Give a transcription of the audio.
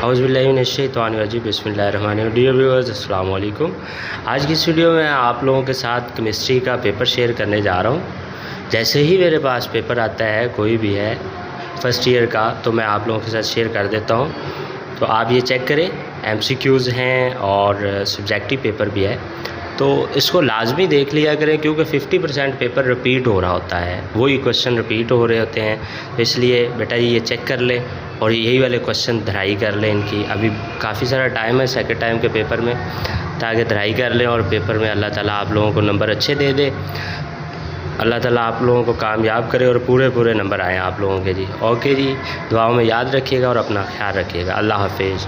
औज़ुबिल्लाहिमिनश्शैतानिर्रजीम बिस्मिल्लाहिर्रहमानिर्रहीम। Dear viewers, अस्सलाम वालेकुम। आज की इस वीडियो में आप लोगों के साथ केमिस्ट्री का पेपर शेयर करने जा रहा हूँ। जैसे ही मेरे पास पेपर आता है, कोई भी है फ़र्स्ट ईयर का, तो मैं आप लोगों के साथ शेयर कर देता हूँ। तो आप ये चेक करें, MCQs हैं और सब्जेक्टिव पेपर भी है, तो इसको लाजमी देख लिया करें क्योंकि 50% पेपर रिपीट हो रहा होता है, वही क्वेश्चन रिपीट हो रहे होते हैं। तो इसलिए बेटा ये चेक कर लें और यही वाले क्वेश्चन धराई कर लें इनकी। अभी काफ़ी सारा टाइम है सेकंड टाइम के पेपर में, ताकि धराई कर लें और पेपर में अल्लाह ताला आप लोगों को नंबर अच्छे दे दे। अल्लाह ताला आप लोगों को कामयाब करे और पूरे नंबर आएँ आप लोगों के जी। ओके जी, दुआओं में याद रखिएगा और अपना ख्याल रखिएगा। अल्लाह हाफिज़।